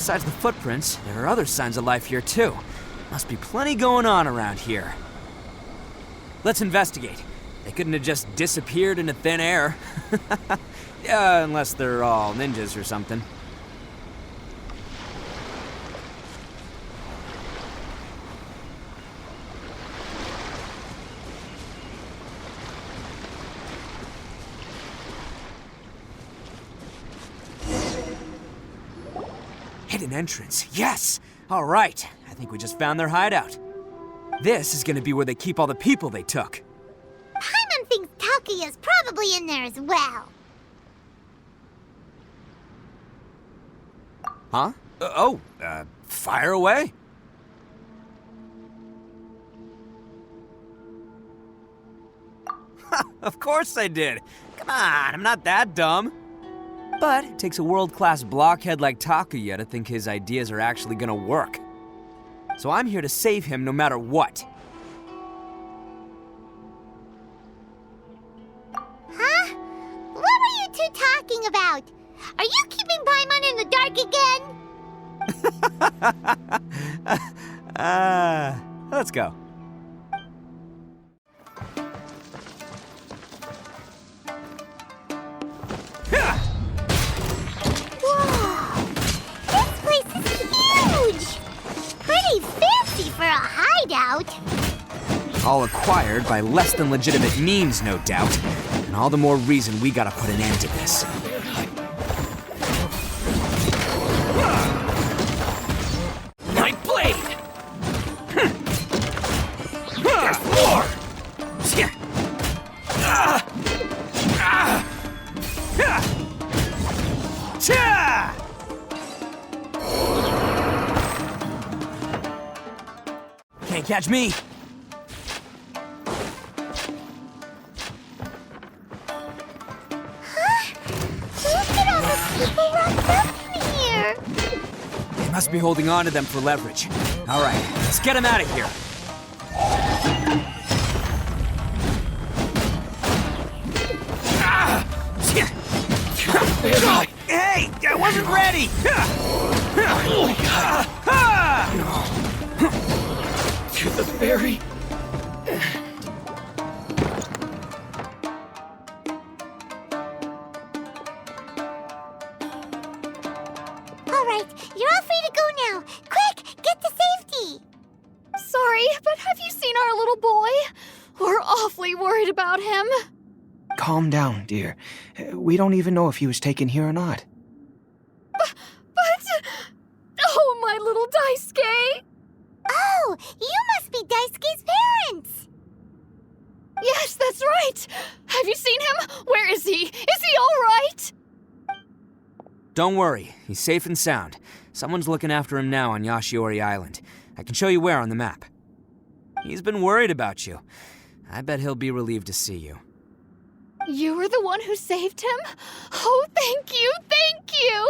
besides the footprints, there are other signs of life here too. Must be plenty going on around here. Let's investigate. They couldn't have just disappeared into thin air. Yeah, unless they're all ninjas or something. Hidden entrance, yes! All right, I think we just found their hideout. This is gonna be where they keep all the people they took. Paimon thinks Takuya's probably in there as well. Huh? Fire away. Of course I did. Come on, I'm not that dumb. But it takes a world-class blockhead like Takuya to think his ideas are actually gonna work. So I'm here to save him no matter what. Huh? What were you two talking about? Are you keeping Paimon in the dark again? Let's go. For a hideout. All acquired by less than legitimate means, no doubt. And all the more reason we gotta put an end to this. Night blade! There's more! Can't catch me! Look at all the people wrapped up in here! They must be holding on to them for leverage. All right, let's get them out of here. Hey, I wasn't ready! To the ferry. All right, you're all free to go now. Quick, get to safety. Sorry, but have you seen our little boy? We're awfully worried about him. Calm down, dear. We don't even know if he was taken here or not. But... Oh, my little Daisuke! Oh, you must be Daisuke's parents! Yes, that's right! Have you seen him? Where is he? Is he all right? Don't worry, he's safe and sound. Someone's looking after him now on Yashiori Island. I can show you where on the map. He's been worried about you. I bet he'll be relieved to see you. You were the one who saved him? Oh, thank you, thank you!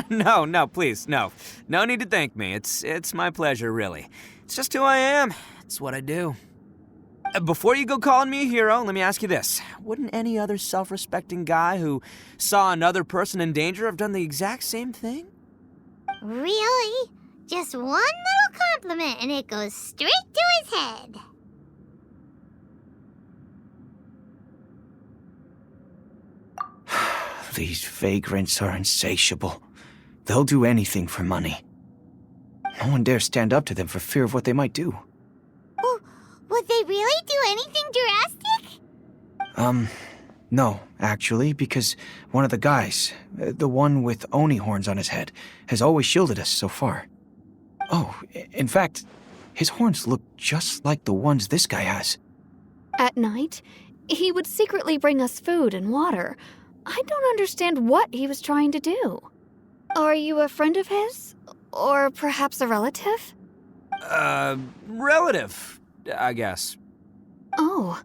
No, please, no. No need to thank me. It's my pleasure, really. It's just who I am. It's what I do. Before you go calling me a hero, let me ask you this. Wouldn't any other self-respecting guy who saw another person in danger have done the exact same thing? Really? Just one little compliment and it goes straight to his head. These vagrants are insatiable. They'll do anything for money. No one dares stand up to them for fear of what they might do. Oh, would they really do anything drastic? No, actually, because one of the guys, the one with Oni horns on his head, has always shielded us so far. Oh, in fact, his horns look just like the ones this guy has. At night, he would secretly bring us food and water. I don't understand what he was trying to do. Are you a friend of his? Or perhaps a relative? Relative, I guess. Oh,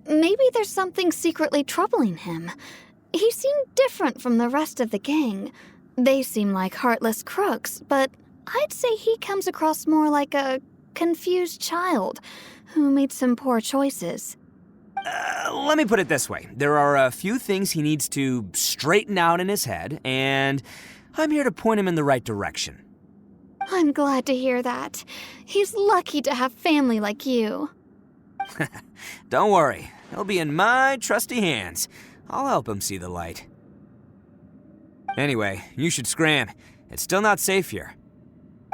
maybe there's something secretly troubling him. He seemed different from the rest of the gang. They seem like heartless crooks, but I'd say he comes across more like a confused child who made some poor choices. Let me put it this way. There are a few things he needs to straighten out in his head, and I'm here to point him in the right direction. I'm glad to hear that. He's lucky to have family like you. Don't worry. He'll be in my trusty hands. I'll help him see the light. Anyway, you should scram. It's still not safe here.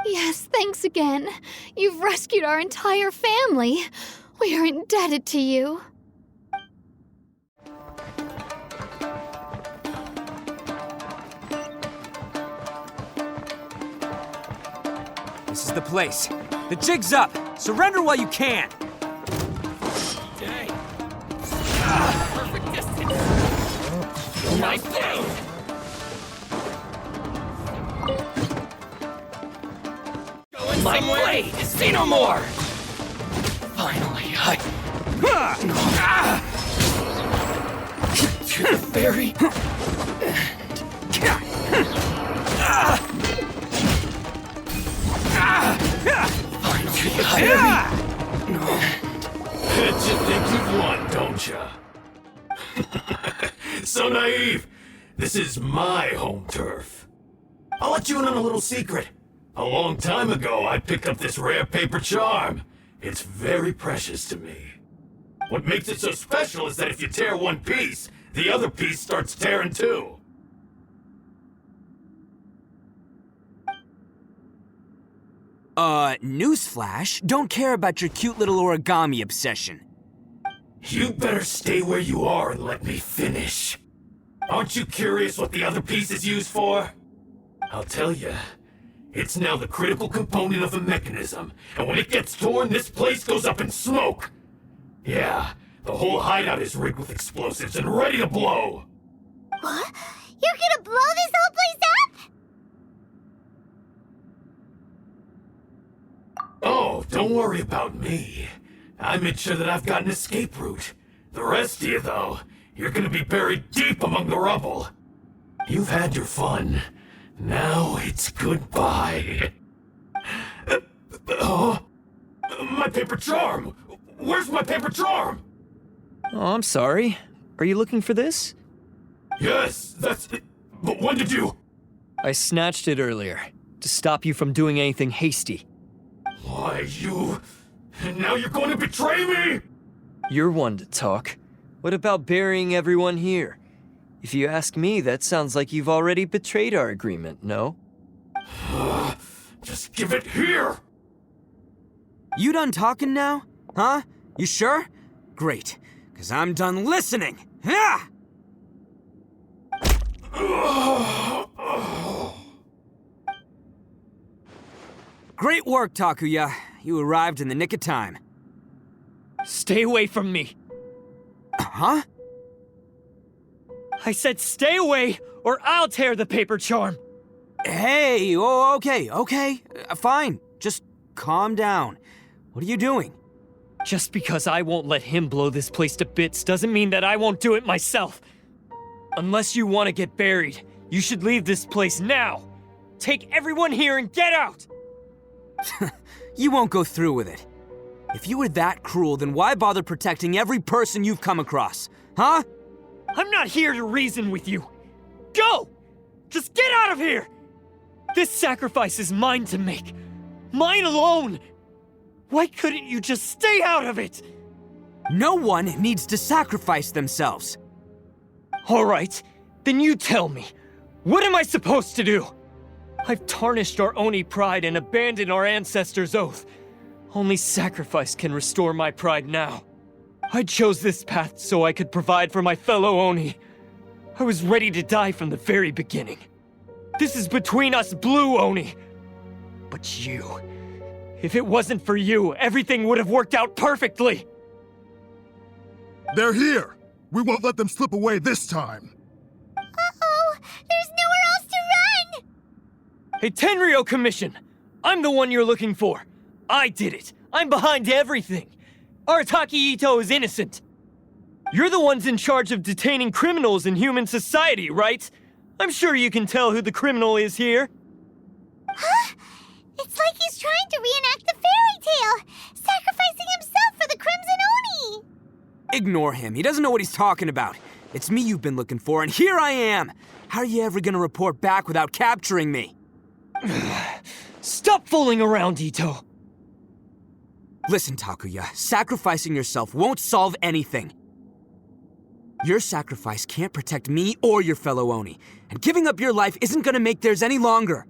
Yes, thanks again. You've rescued our entire family. We are indebted to you. This is the place. The jig's up. Surrender while you can. Dang. Perfect distance. Nice thing. Going my blade is see no more. Finally, to the very Bet you think you've won, don't ya? So naive. This is my home turf. I'll let you in on a little secret. A long time ago, I picked up this rare paper charm. It's very precious to me. What makes it so special is that if you tear one piece, the other piece starts tearing too. Newsflash, don't care about your cute little origami obsession. You better stay where you are and let me finish. Aren't you curious what the other piece is used for? I'll tell you. It's now the critical component of a mechanism, and when it gets torn, this place goes up in smoke. Yeah, the whole hideout is rigged with explosives and ready to blow. What? You're gonna blow this whole place up? Oh, don't worry about me. I made sure that I've got an escape route. The rest of you, though, you're gonna be buried deep among the rubble. You've had your fun. Now it's goodbye. My paper charm! Where's my paper charm? Oh, I'm sorry. Are you looking for this? Yes, that's it. But when did you... I snatched it earlier, to stop you from doing anything hasty. Why, you... And now you're going to betray me? You're one to talk. What about burying everyone here? If you ask me, that sounds like you've already betrayed our agreement, no? Just give it here! You done talking now? Huh? You sure? Great, because I'm done listening. Yeah! Great work, Takuya. You arrived in the nick of time. Stay away from me! Huh? I said stay away, or I'll tear the paper charm! Hey, okay. Fine. Just calm down. What are you doing? Just because I won't let him blow this place to bits doesn't mean that I won't do it myself. Unless you want to get buried, you should leave this place now. Take everyone here and get out! You won't go through with it. If you were that cruel, then why bother protecting every person you've come across? Huh? I'm not here to reason with you. Go! Just get out of here! This sacrifice is mine to make. Mine alone! Why couldn't you just stay out of it? No one needs to sacrifice themselves. All right, then you tell me. What am I supposed to do? I've tarnished our Oni pride and abandoned our ancestors' oath. Only sacrifice can restore my pride now. I chose this path so I could provide for my fellow Oni. I was ready to die from the very beginning. This is between us blue Oni. But you... If it wasn't for you, everything would have worked out perfectly! They're here! We won't let them slip away this time! Uh-oh! There's nowhere else to run! Hey, Tenryo Commission! I'm the one you're looking for. I did it. I'm behind everything. Arataki Itto is innocent. You're the ones in charge of detaining criminals in human society, right? I'm sure you can tell who the criminal is here. Huh? It's like he's trying to reenact the fairy tale, sacrificing himself for the Crimson Oni! Ignore him. He doesn't know what he's talking about. It's me you've been looking for, and here I am! How are you ever gonna report back without capturing me? Stop fooling around, Itto! Listen, Takuya, sacrificing yourself won't solve anything. Your sacrifice can't protect me or your fellow Oni, and giving up your life isn't gonna make theirs any longer.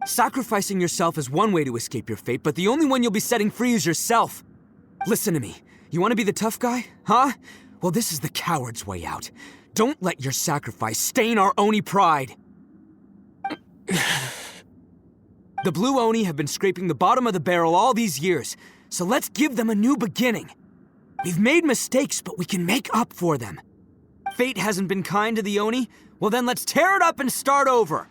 Sacrificing yourself is one way to escape your fate, but the only one you'll be setting free is yourself. Listen to me. You want to be the tough guy? Huh? Well, this is the coward's way out. Don't let your sacrifice stain our Oni pride. The Blue Oni have been scraping the bottom of the barrel all these years, so let's give them a new beginning. We've made mistakes, but we can make up for them. Fate hasn't been kind to the Oni? Well then let's tear it up and start over.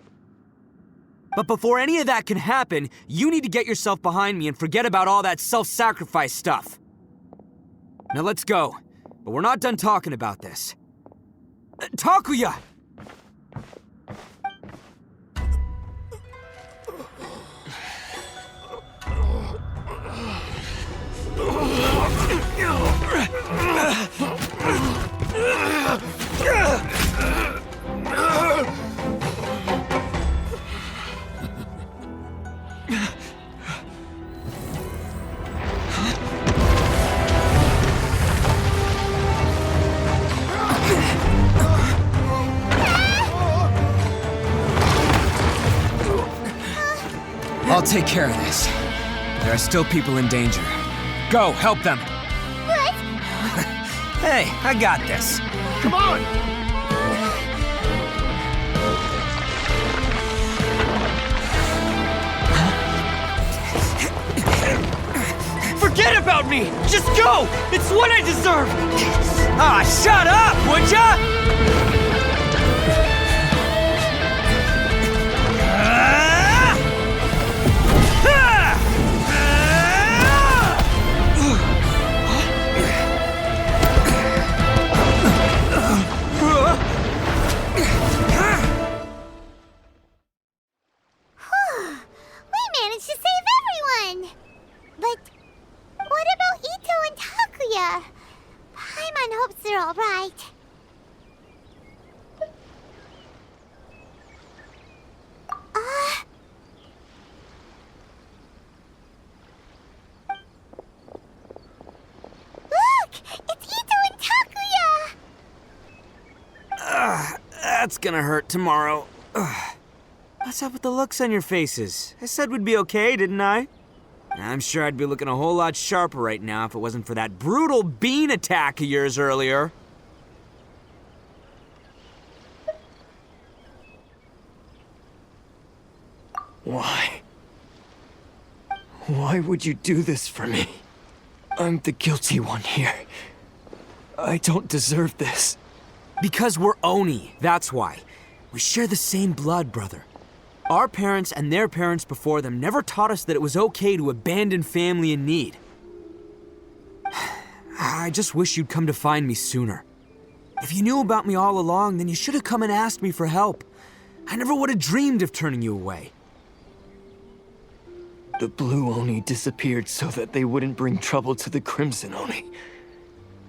But before any of that can happen, you need to get yourself behind me and forget about all that self-sacrifice stuff. Now let's go. But we're not done talking about this. Takuya! I'll take care of this. There are still people in danger. Go, help them. What? Hey, I got this. Come on! Forget about me! Just go! It's what I deserve! Ah, shut up, would ya? We managed to save everyone! But what about Itto and Takuya? Paimon hopes they're alright. Look! It's Itto and Takuya! That's gonna hurt tomorrow. What's up with the looks on your faces? I said we'd be okay, didn't I? I'm sure I'd be looking a whole lot sharper right now if it wasn't for that brutal bean attack of yours earlier. Why? Why would you do this for me? I'm the guilty one here. I don't deserve this. Because we're Oni, that's why. We share the same blood, brother. Our parents and their parents before them never taught us that it was okay to abandon family in need. I just wish you'd come to find me sooner. If you knew about me all along, then you should have come and asked me for help. I never would have dreamed of turning you away. The Blue Oni disappeared so that they wouldn't bring trouble to the Crimson Oni.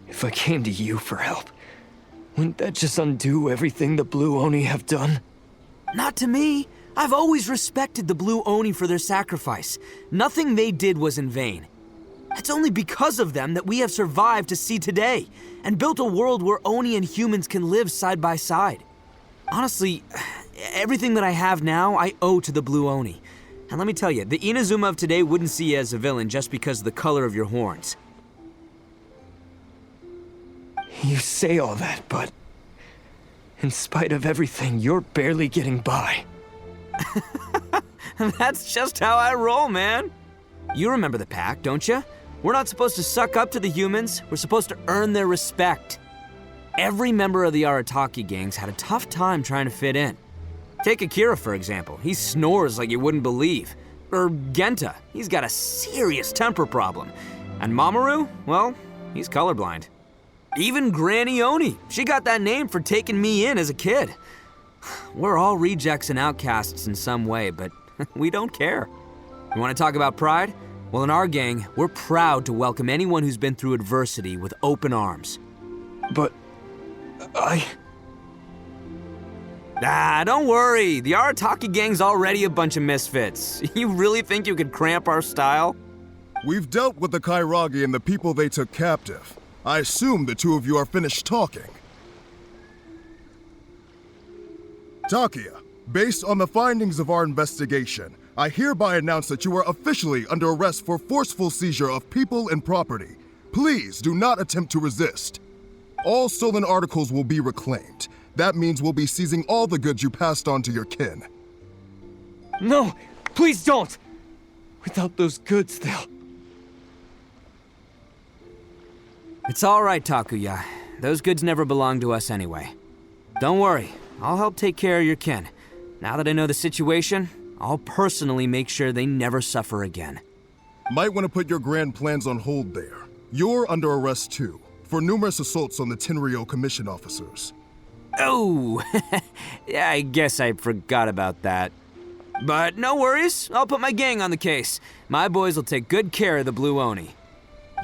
If I came to you for help, wouldn't that just undo everything the Blue Oni have done? Not to me. I've always respected the Blue Oni for their sacrifice. Nothing they did was in vain. It's only because of them that we have survived to see today, and built a world where Oni and humans can live side by side. Honestly, everything that I have now, I owe to the Blue Oni. And let me tell you, the Inazuma of today wouldn't see you as a villain just because of the color of your horns. You say all that, but in spite of everything, you're barely getting by. That's just how I roll, man. You remember the pact, don't you? We're not supposed to suck up to the humans. We're supposed to earn their respect. Every member of the Arataki gangs had a tough time trying to fit in. Take Akira, for example. He snores like you wouldn't believe. Or Genta. He's got a serious temper problem. And Mamoru, well, he's colorblind. Even Granny Oni. She got that name for taking me in as a kid. We're all rejects and outcasts in some way, but we don't care. You want to talk about pride? Well, in our gang, we're proud to welcome anyone who's been through adversity with open arms. But Don't worry. The Arataki gang's already a bunch of misfits. You really think you could cramp our style? We've dealt with the Kairagi and the people they took captive. I assume the two of you are finished talking. Takia, based on the findings of our investigation, I hereby announce that you are officially under arrest for forceful seizure of people and property. Please do not attempt to resist. All stolen articles will be reclaimed. That means we'll be seizing all the goods you passed on to your kin. No, please don't! Without those goods, they'll... It's all right, Takuya. Those goods never belonged to us anyway. Don't worry. I'll help take care of your kin. Now that I know the situation, I'll personally make sure they never suffer again. Might want to put your grand plans on hold there. You're under arrest too, for numerous assaults on the Tenryou Commission officers. Oh, yeah, I guess I forgot about that. But no worries, I'll put my gang on the case. My boys will take good care of the Blue Oni.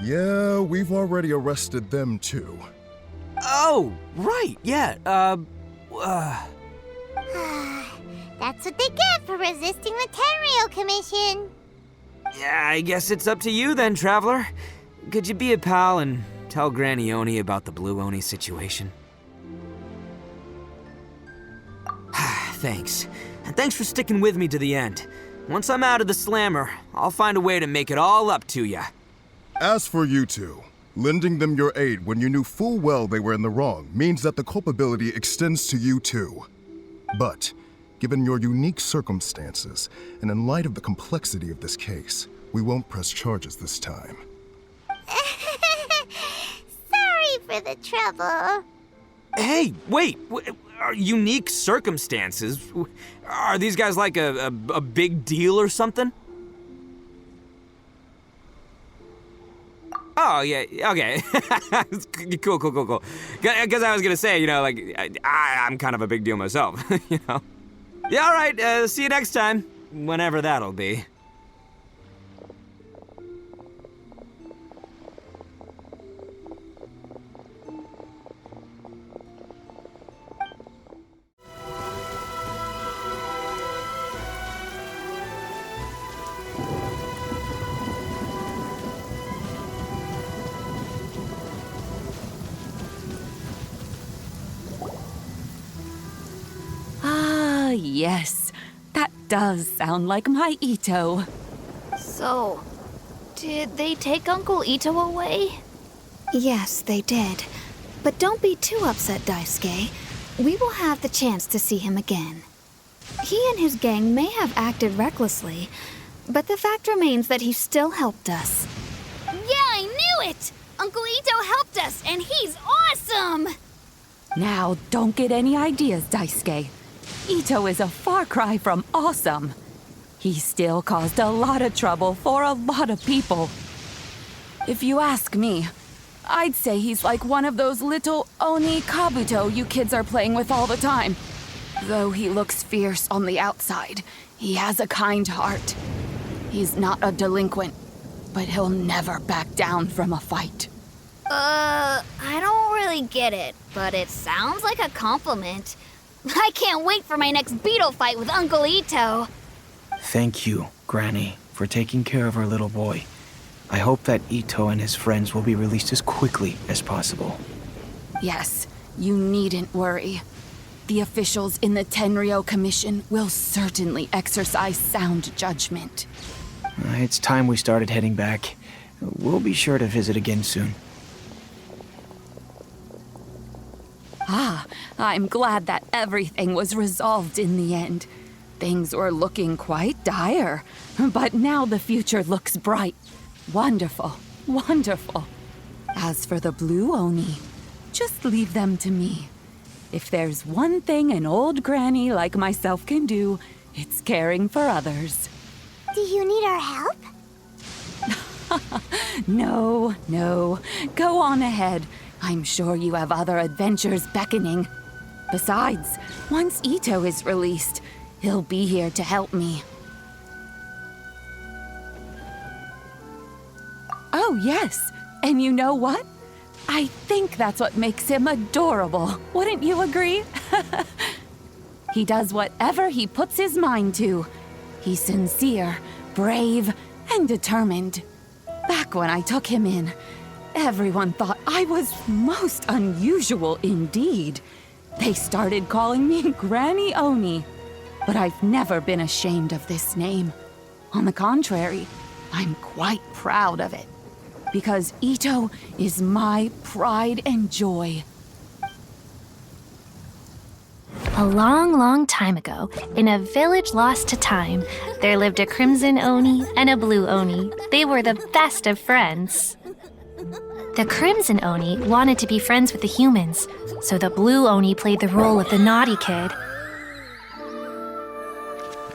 Yeah, we've already arrested them too. Oh, right, yeah, That's what they get for resisting the Tenryou Commission. Yeah, I guess it's up to you then, Traveler. Could you be a pal and tell Granny Oni about the Blue Oni situation? Thanks. And thanks for sticking with me to the end. Once I'm out of the slammer, I'll find a way to make it all up to ya. As for you two, lending them your aid when you knew full well they were in the wrong means that the culpability extends to you too. But, given your unique circumstances, and in light of the complexity of this case, we won't press charges this time. Sorry for the trouble. Hey, wait! Are unique circumstances? Are these guys like a big deal or something? Oh, yeah, okay. Cool. Because I was gonna say, I'm kind of a big deal myself, you know? Yeah, all right, see you next time. Whenever that'll be. Yes, that does sound like my Itto. So, did they take Uncle Itto away? Yes, they did. But don't be too upset, Daisuke. We will have the chance to see him again. He and his gang may have acted recklessly, but the fact remains that he still helped us. Yeah, I knew it! Uncle Itto helped us, and he's awesome! Now, don't get any ideas, Daisuke. Itto is a far cry from awesome. He still caused a lot of trouble for a lot of people. If you ask me, I'd say he's like one of those little Oni Kabuto you kids are playing with all the time. Though he looks fierce on the outside, he has a kind heart. He's not a delinquent, but he'll never back down from a fight. I don't really get it, but it sounds like a compliment. I can't wait for my next beetle fight with Uncle Itto. thank you, Granny, for taking care of our little boy. I hope that Itto and his friends will be released as quickly as possible. Yes, you needn't worry. The officials in the Tenryou Commission will certainly exercise sound judgment. It's time we started heading back. We'll be sure to visit again soon. Ah, I'm glad that everything was resolved in the end. Things were looking quite dire, but now the future looks bright. Wonderful, wonderful. As for the Blue Oni, just leave them to me. If there's one thing an old granny like myself can do, it's caring for others. Do you need our help? No, go on ahead. I'm sure you have other adventures beckoning. Besides, once Itto is released, he'll be here to help me. Oh, yes. And you know what? I think that's what makes him adorable. Wouldn't you agree? He does whatever he puts his mind to. He's sincere, brave, and determined. Back when I took him in, everyone thought I was most unusual indeed. They started calling me Granny Oni. But I've never been ashamed of this name. On the contrary, I'm quite proud of it. Because Itto is my pride and joy. A long, long time ago, in a village lost to time, there lived a crimson Oni and a blue Oni. They were the best of friends. The crimson Oni wanted to be friends with the humans, so the blue Oni played the role of the naughty kid.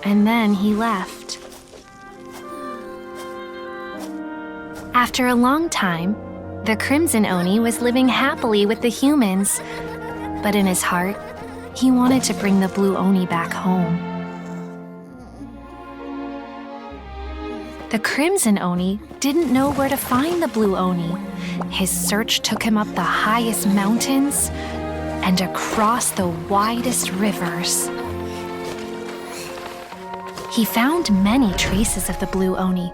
And then he left. After a long time, the crimson Oni was living happily with the humans, but in his heart, he wanted to bring the blue Oni back home. The crimson Oni didn't know where to find the blue Oni. His search took him up the highest mountains and across the widest rivers. He found many traces of the blue Oni,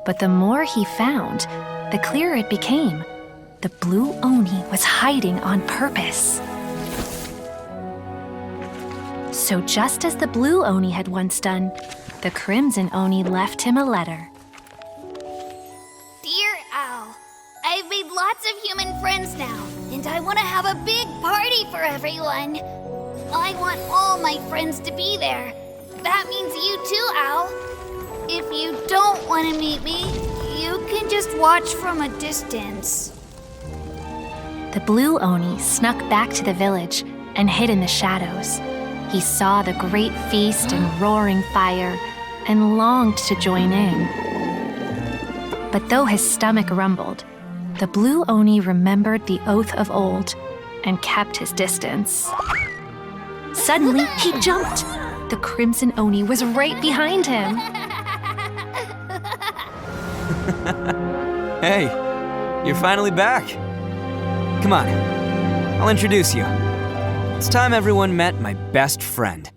but the more he found, the clearer it became. The blue Oni was hiding on purpose. So just as the blue Oni had once done, the crimson Oni left him a letter. Dear Owl, I've made lots of human friends now, and I want to have a big party for everyone. I want all my friends to be there. That means you too, Owl. If you don't want to meet me, you can just watch from a distance. The blue Oni snuck back to the village and hid in the shadows. He saw the great feast and roaring fire and longed to join in. But though his stomach rumbled, the blue Oni remembered the oath of old and kept his distance. Suddenly, he jumped. The crimson Oni was right behind him. Hey, you're finally back. Come on, I'll introduce you. It's time everyone met my best friend.